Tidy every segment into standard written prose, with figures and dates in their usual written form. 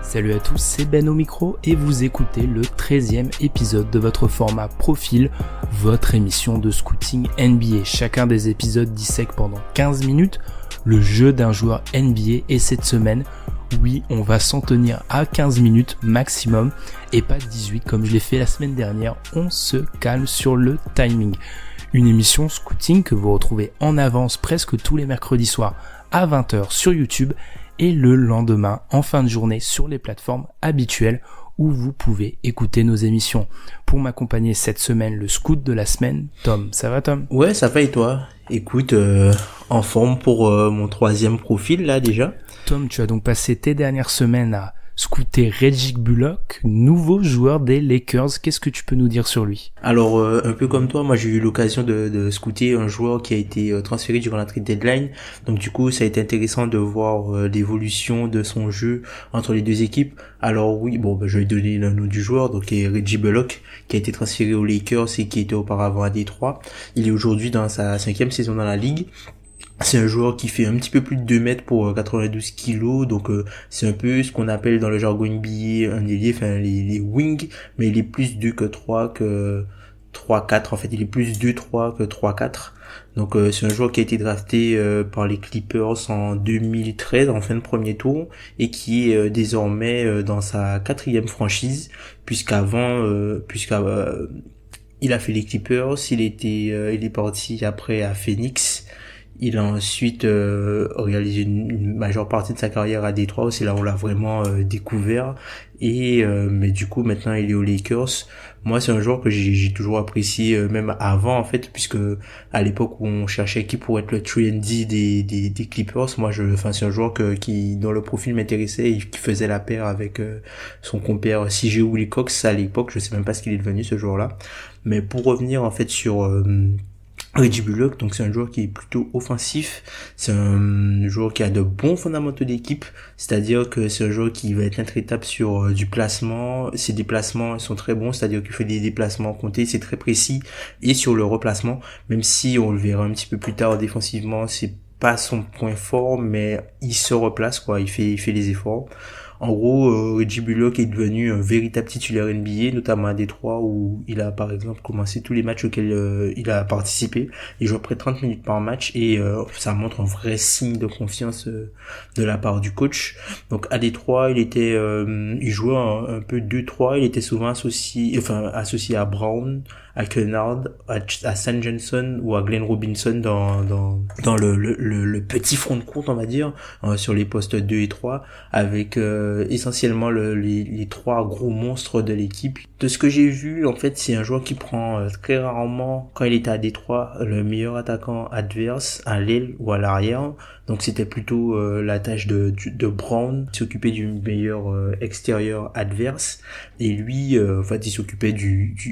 Salut à tous, c'est Ben au micro et vous écoutez le 13e épisode de votre format Profil, votre émission de scouting NBA. Chacun des épisodes dissèque pendant 15 minutes le jeu d'un joueur NBA et cette semaine, oui, on va s'en tenir à 15 minutes maximum et pas 18 comme je l'ai fait la semaine dernière. On se calme sur le timing. Une émission scouting que vous retrouvez en avance presque tous les mercredis soirs à 20h sur YouTube et le lendemain en fin de journée sur les plateformes habituelles où vous pouvez écouter nos émissions. Pour m'accompagner cette semaine, le scout de la semaine, Tom. Ça va, Tom? Ouais, ça va et toi? Écoute, en forme pour mon 3e profil là déjà. Tom, tu as donc passé tes dernières semaines à scouter Reggie Bullock, nouveau joueur des Lakers. Qu'est-ce que tu peux nous dire sur lui? Alors, un peu comme toi, moi j'ai eu l'occasion de scouter un joueur qui a été transféré durant la trade deadline. Donc du coup, ça a été intéressant de voir l'évolution de son jeu entre les deux équipes. Alors oui, je vais donner le nom du joueur, donc c'est Reggie Bullock, qui a été transféré aux Lakers et qui était auparavant à Détroit. Il est aujourd'hui dans sa 5e saison dans la ligue. C'est un joueur qui fait un petit peu plus de 2 mètres pour 92 kilos, donc c'est un peu ce qu'on appelle dans le jargon NBA un ailier, enfin les wings, mais il est plus 2 que 3 que 3-4, en fait il est plus 2-3 que 3-4. Donc c'est un joueur qui a été drafté par les Clippers en 2013 en fin de premier tour et qui est désormais dans sa 4e franchise, puisqu'avant il a fait les Clippers, il est parti après à Phoenix. Il a ensuite réalisé une majeure partie de sa carrière à Détroit, c'est là où on l'a vraiment découvert. Et mais du coup maintenant il est aux Lakers. Moi c'est un joueur que j'ai toujours apprécié, même avant en fait, puisque à l'époque où on cherchait qui pourrait être le 3&D des Clippers, c'est un joueur dont le profil m'intéressait et qui faisait la paire avec son compère CJ Wilcox à l'époque. Je sais même pas ce qu'il est devenu ce joueur-là. Mais pour revenir en fait sur Reggie Bullock, donc c'est un joueur qui est plutôt offensif, c'est un joueur qui a de bons fondamentaux d'équipe, c'est-à-dire que c'est un joueur qui va être intraitable sur du placement, ses déplacements ils sont très bons, c'est-à-dire qu'il fait des déplacements comptés, c'est très précis, et sur le replacement, même si on le verra un petit peu plus tard défensivement, c'est pas son point fort, mais il se replace quoi, il fait les efforts. En gros, Reggie Bullock est devenu un véritable titulaire NBA, notamment à Détroit où il a par exemple commencé tous les matchs auxquels il a participé. Il joue près de 30 minutes par match et ça montre un vrai signe de confiance de la part du coach. Donc à Détroit, il jouait un peu 2-3, il était souvent associé à Brown, à Kennard, à Stan Johnson ou à Glenn Robinson dans le petit front de court, on va dire, sur les postes 2 et 3 avec essentiellement les 3 gros monstres de l'équipe. De ce que j'ai vu, en fait, c'est un joueur qui prend très rarement, quand il était à Détroit, le meilleur attaquant adverse à l'aile ou à l'arrière. Donc c'était plutôt la tâche de Brown, qui s'occupait du meilleur extérieur adverse, et lui il s'occupait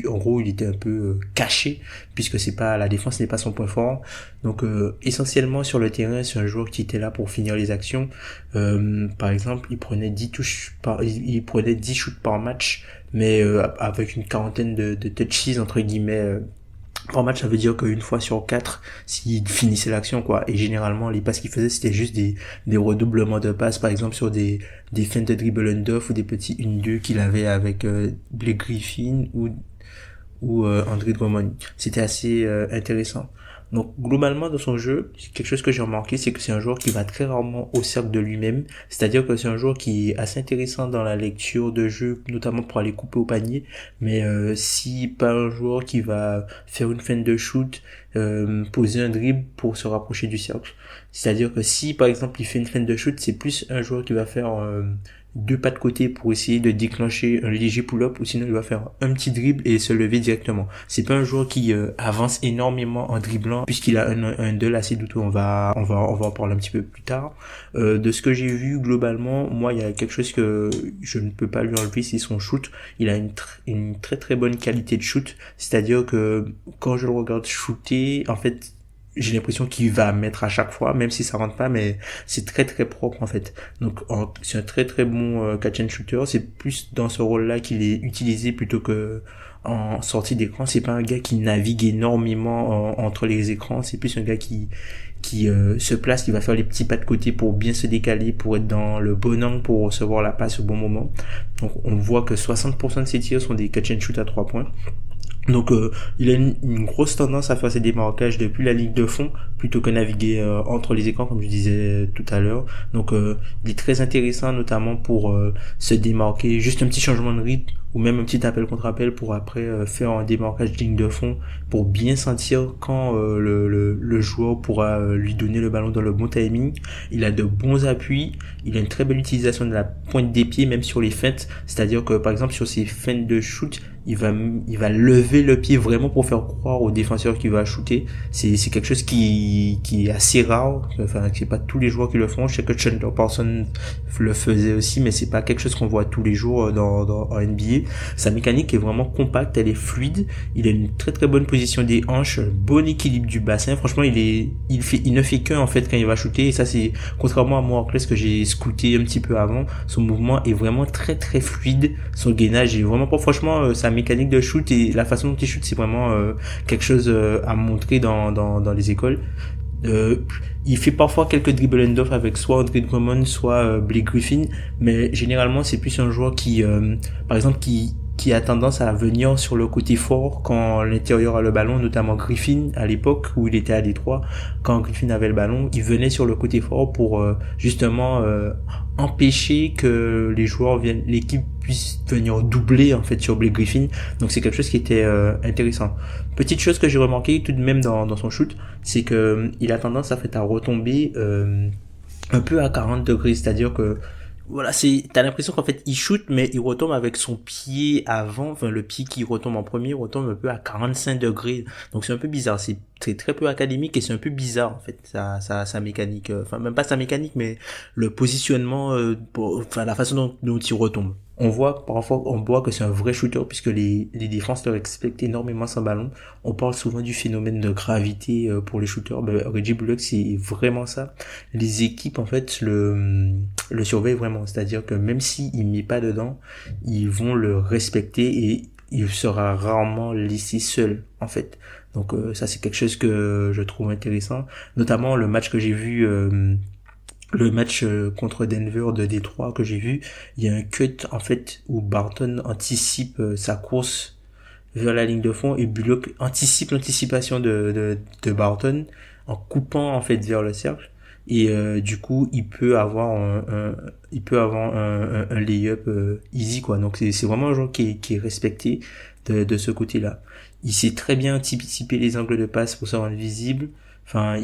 en gros il était un peu caché puisque la défense n'est pas son point fort. Donc essentiellement sur le terrain, c'est un joueur qui était là pour finir les actions. Par exemple, il prenait 10 shoots par match, mais avec une quarantaine de touches entre guillemets par match. Ça veut dire qu'une fois sur 4, s'il finissait l'action, quoi. Et généralement, les passes qu'il faisait, c'était juste des redoublements de passes, par exemple, sur des feintes de dribble and-off ou des petits 1-2 qu'il avait avec Blake Griffin ou André Drummond. C'était assez intéressant. Donc globalement dans son jeu, quelque chose que j'ai remarqué, c'est que c'est un joueur qui va très rarement au cercle de lui-même, c'est-à-dire que c'est un joueur qui est assez intéressant dans la lecture de jeu, notamment pour aller couper au panier, mais si pas un joueur qui va faire une feinte de shoot, poser un dribble pour se rapprocher du cercle. C'est-à-dire que si par exemple il fait une feinte de shoot, c'est plus un joueur qui va faire 2 pas de côté pour essayer de déclencher un léger pull-up, ou sinon il va faire un petit dribble et se lever directement. C'est pas un joueur qui avance énormément en dribblant, puisqu'il a un duel assez douteux. On va en parler un petit peu plus tard. De ce que j'ai vu globalement, moi il y a quelque chose que je ne peux pas lui enlever, c'est son shoot. Il a une très très bonne qualité de shoot, c'est-à-dire que quand je le regarde shooter, en fait j'ai l'impression qu'il va mettre à chaque fois, même si ça rentre pas, mais c'est très très propre en fait. Donc c'est un très très bon catch and shooter. C'est plus dans ce rôle-là qu'il est utilisé plutôt que en sortie d'écran. C'est pas un gars qui navigue énormément entre les écrans. C'est plus un gars qui se place, qui va faire les petits pas de côté pour bien se décaler, pour être dans le bon angle, pour recevoir la passe au bon moment. Donc on voit que 60% de ses tirs sont des catch and shoot à 3 points. Donc il a une grosse tendance à faire ses démarquages depuis la ligne de fond plutôt que naviguer entre les écrans comme je disais tout à l'heure. Donc il est très intéressant notamment pour se démarquer, juste un petit changement de rythme ou même un petit appel contre appel pour après faire un démarquage de ligne de fond pour bien sentir quand le joueur pourra lui donner le ballon dans le bon timing. Il a de bons appuis, il a une très belle utilisation de la pointe des pieds même sur les feintes, c'est-à-dire que par exemple sur ses feintes de shoot, il va lever le pied vraiment pour faire croire au défenseur qu'il va shooter. C'est quelque chose qui est assez rare. Enfin, c'est pas tous les joueurs qui le font. Je sais que Chandler Parsons le faisait aussi, mais c'est pas quelque chose qu'on voit tous les jours en NBA. Sa mécanique est vraiment compacte, elle est fluide. Il a une très très bonne position des hanches, un bon équilibre du bassin. Franchement, il ne fait qu'un en fait quand il va shooter. Et ça, c'est contrairement à Moore que j'ai scouté un petit peu avant. Son mouvement est vraiment très très fluide. Son gainage est vraiment pas, franchement, sa mécanique de shoot et la façon dont il shoot, c'est vraiment quelque chose à montrer dans les écoles. Il fait parfois quelques dribble and off avec soit Andre Drummond, soit Blake Griffin, mais généralement c'est plus un joueur qui, par exemple, qui a tendance à venir sur le côté fort quand l'intérieur a le ballon, notamment Griffin à l'époque où il était à Détroit. Quand Griffin avait le ballon, il venait sur le côté fort pour justement empêcher que l'équipe puisse venir doubler en fait sur Blake Griffin. Donc c'est quelque chose qui était intéressant. Petite chose que j'ai remarqué tout de même dans son shoot, c'est que il a tendance en fait à retomber un peu à 40 degrés, c'est-à-dire que voilà, t'as l'impression qu'en fait il shoot mais il retombe avec son pied avant, enfin le pied qui retombe en premier retombe un peu à 45 degrés. Donc c'est un peu bizarre, c'est très peu académique et c'est un peu bizarre en fait sa mécanique, enfin même pas sa mécanique mais le positionnement, enfin la façon dont il retombe. On voit que c'est un vrai shooter puisque les défenses le respectent énormément son ballon. On parle souvent du phénomène de gravité pour les shooters. Reggie Bullock, c'est vraiment ça. Les équipes en fait le surveillent vraiment, c'est-à-dire que même s'il met pas dedans, ils vont le respecter et il sera rarement laissé seul en fait. Donc ça c'est quelque chose que je trouve intéressant, notamment le match que j'ai vu. Le match contre Denver de Détroit que j'ai vu, il y a un cut en fait où Barton anticipe sa course vers la ligne de fond et Bullock anticipe l'anticipation de Barton en coupant en fait vers le cercle et du coup il peut avoir un layup easy quoi. Donc c'est vraiment un joueur qui est respecté de ce côté-là. Il sait très bien anticiper les angles de passe pour se rendre visible. Enfin,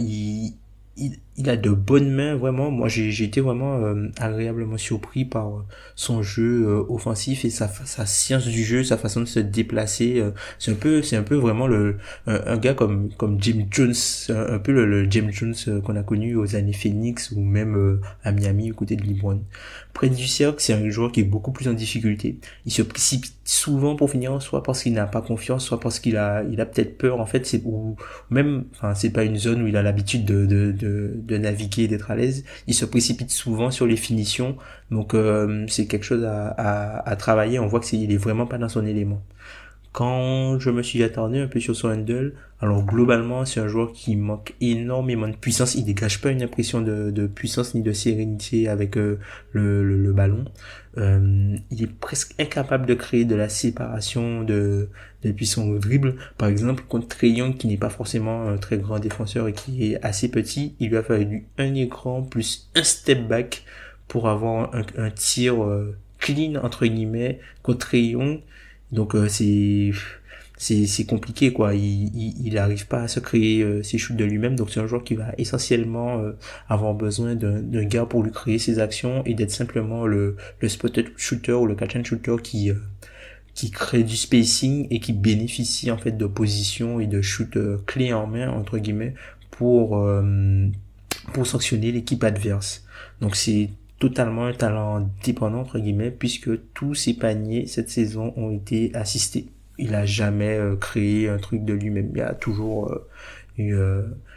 il a de bonnes mains vraiment. Moi j'ai été vraiment agréablement surpris par son jeu offensif et sa science du jeu, sa façon de se déplacer. C'est un peu vraiment un gars comme Jim Jones, un peu le Jim Jones qu'on a connu aux années Phoenix ou même à Miami aux côtés de LeBron. Près du cercle, c'est un joueur qui est beaucoup plus en difficulté. Il se précipite souvent pour finir, soit parce qu'il n'a pas confiance, soit parce qu'il a peut-être peur en fait, ou même, enfin c'est pas une zone où il a l'habitude de naviguer et d'être à l'aise. Il se précipite souvent sur les finitions, donc c'est quelque chose à travailler. On voit que il est vraiment pas dans son élément. Quand je me suis attardé un peu sur son handle, alors globalement c'est un joueur qui manque énormément de puissance, il dégage pas une impression de puissance ni de sérénité avec le ballon. Il est presque incapable de créer de la séparation depuis son dribble. Par exemple, contre Trae Young qui n'est pas forcément un très grand défenseur et qui est assez petit, il lui a fallu un écran plus un step back pour avoir un tir clean entre guillemets contre Trae Young. Donc c'est compliqué quoi, il arrive pas à se créer ses shoots de lui-même, donc c'est un joueur qui va essentiellement avoir besoin d'un gars pour lui créer ses actions et d'être simplement le spotted shooter ou le catch and shooter qui crée du spacing et qui bénéficie en fait de positions et de shoot clés en main entre guillemets pour sanctionner l'équipe adverse. Donc c'est totalement un talent dépendant entre guillemets puisque tous ses paniers cette saison ont été assistés. Il a jamais créé un truc de lui-même. Il y a toujours eu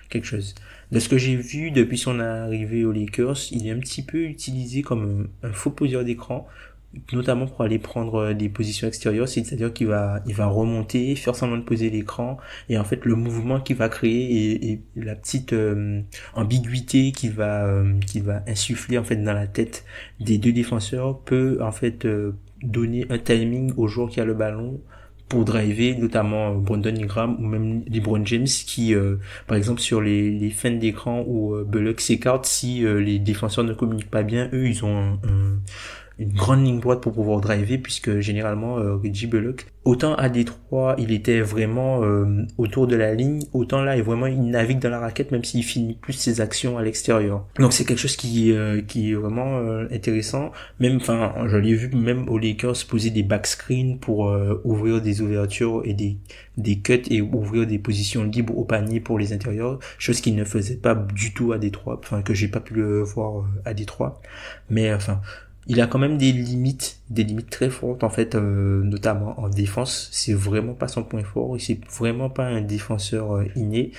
quelque chose. De ce que j'ai vu depuis son arrivée aux Lakers, il est un petit peu utilisé comme un faux poseur d'écran. notamment pour aller prendre des positions extérieures, c'est-à-dire il va remonter, faire semblant de poser l'écran, et en fait le mouvement qu'il va créer et la petite ambiguïté qu'il va insuffler en fait dans la tête des deux défenseurs peut en fait donner un timing au joueur qui a le ballon pour driver, notamment Brandon Ingram ou même LeBron James qui par exemple sur les feintes d'écran où Bullock s'écarte, si les défenseurs ne communiquent pas bien, eux ils ont une grande ligne droite pour pouvoir driver, puisque généralement Reggie Bullock, autant à Détroit il était vraiment autour de la ligne, autant là il navigue dans la raquette même s'il finit plus ses actions à l'extérieur. Donc c'est quelque chose qui est vraiment intéressant. Même, enfin, je l'ai vu même aux Lakers poser des back screens pour ouvrir des ouvertures et des cuts et ouvrir des positions libres au panier pour les intérieurs, chose qu'il ne faisait pas du tout à Détroit, enfin que j'ai pas pu le voir à Détroit. Mais enfin, il a quand même des limites très fortes en fait, notamment en défense. C'est vraiment pas son point fort et c'est vraiment pas un défenseur inné.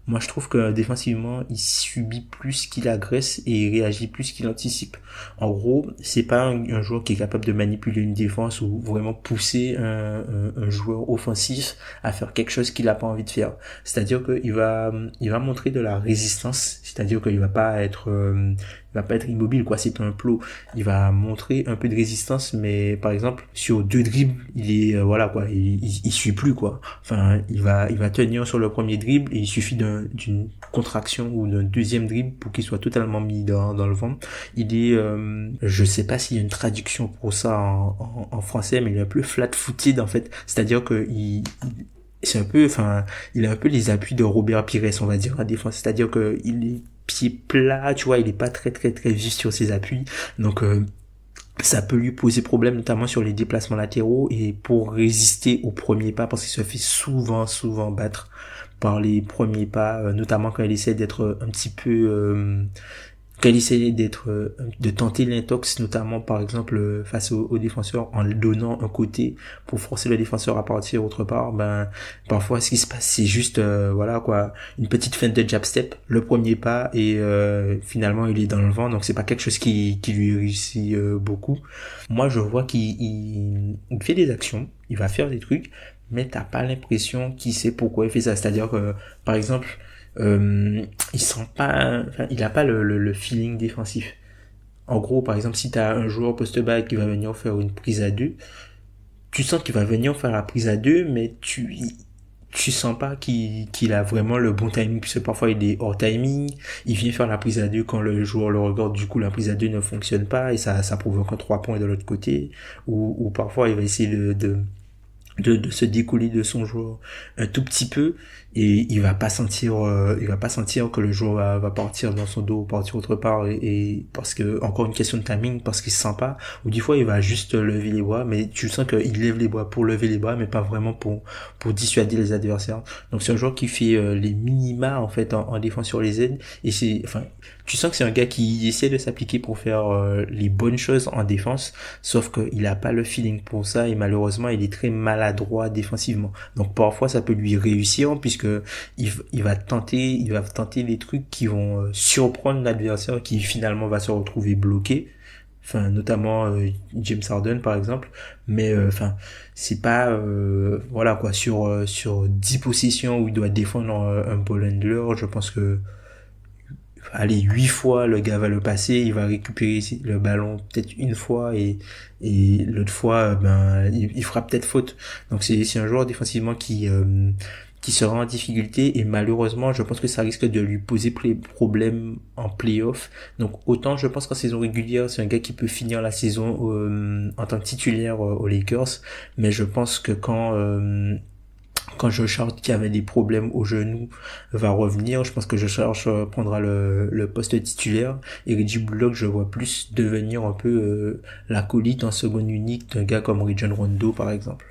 Moi, je trouve que défensivement, il subit plus qu'il agresse et il réagit plus qu'il anticipe. En gros, c'est pas un joueur qui est capable de manipuler une défense ou vraiment pousser un joueur offensif à faire quelque chose qu'il a pas envie de faire. C'est-à-dire qu'il va montrer de la résistance. C'est-à-dire qu'il va pas être immobile, quoi. C'est pas un plot. Il va montrer un peu de résistance, mais par exemple, sur 2 dribbles, il est, voilà, quoi. Il suit plus, quoi. Enfin, il va tenir sur le premier dribble et il suffit d'une contraction ou d'un deuxième dribble pour qu'il soit totalement mis dans le vent. Il est, je sais pas s'il y a une traduction pour ça en français, mais il est un peu flat-footed, en fait. C'est-à-dire que c'est un peu, enfin, il a un peu les appuis de Robert Pires, on va dire, à défense. C'est-à-dire que il est pied plat, tu vois, il est pas très vif sur ses appuis. Donc, ça peut lui poser problème, notamment sur les déplacements latéraux et pour résister aux premiers pas, parce qu'il se fait souvent battre par les premiers pas, notamment quand il essaie d'être un petit peu, quand il essaie de tenter l'intox, notamment par exemple face aux défenseurs en donnant un côté pour forcer le défenseur à partir autre part. Ben parfois ce qui se passe c'est juste voilà quoi, une petite feinte de jab step, le premier pas et finalement il est dans le vent, donc c'est pas quelque chose qui lui réussit beaucoup. Moi je vois qu'il fait des actions, il va faire des trucs, mais t'as pas l'impression qu'il sait pourquoi il fait ça. C'est-à-dire que par exemple il sent pas, enfin, il a pas le feeling défensif. En gros, par exemple, si t'as un joueur post-bas qui va venir faire une prise à 2, tu sens qu'il va venir faire la prise à 2, mais tu sens pas qu'il a vraiment le bon timing, puisque parfois il est hors timing, il vient faire la prise à 2 quand le joueur le regarde, du coup la prise à 2 ne fonctionne pas et ça provoque un 3 points de l'autre côté, ou parfois il va essayer de se décoller de son joueur un tout petit peu et il va pas sentir que le joueur va partir dans son dos ou partir autre part et parce que encore une question de timing, parce qu'il se sent pas, ou des fois il va juste lever les bras, mais tu sens qu'il lève les bras pour lever les bras mais pas vraiment pour dissuader les adversaires. Donc c'est un joueur qui fait les minima en fait en défense sur les aides et tu sens que c'est un gars qui essaie de s'appliquer pour faire les bonnes choses en défense, sauf qu'il a pas le feeling pour ça et malheureusement il est très maladroit défensivement. Donc parfois ça peut lui réussir puisque il va tenter des trucs qui vont surprendre l'adversaire qui finalement va se retrouver bloqué. Enfin notamment James Harden par exemple, mais enfin c'est pas voilà quoi, sur 10 possessions où il doit défendre un ball handler, je pense que allez 8 fois le gars va le passer, il va récupérer le ballon peut-être une fois et l'autre fois il fera peut-être faute. Donc c'est un joueur défensivement qui sera en difficulté et malheureusement je pense que ça risque de lui poser problème en playoff. Donc autant je pense qu'en saison régulière c'est un gars qui peut finir la saison en tant que titulaire aux Lakers, mais je pense que quand Josh Hart qui avait des problèmes au genou va revenir, je pense que Josh Hart prendra le poste titulaire et Reggie Bullock je vois plus devenir un peu l'acolyte en seconde unique d'un gars comme Rajon Rondo par exemple.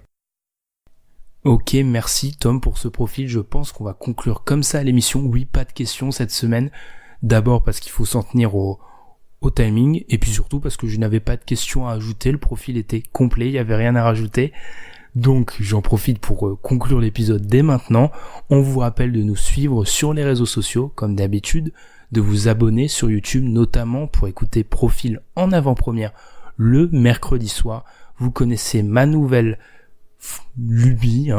Ok, merci Tom pour ce profil, je pense qu'on va conclure comme ça l'émission. Oui, pas de questions cette semaine, d'abord parce qu'il faut s'en tenir au timing et puis surtout parce que je n'avais pas de questions à ajouter, le profil était complet, il n'y avait rien à rajouter. Donc j'en profite pour conclure l'épisode dès maintenant. On vous rappelle de nous suivre sur les réseaux sociaux comme d'habitude, de vous abonner sur YouTube notamment pour écouter Profil en avant-première le mercredi soir. Vous connaissez ma nouvelle lubie,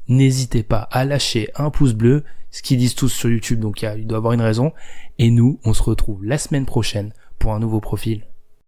n'hésitez pas à lâcher un pouce bleu, ce qu'ils disent tous sur YouTube, donc il doit y avoir une raison. Et nous, on se retrouve la semaine prochaine pour un nouveau profil.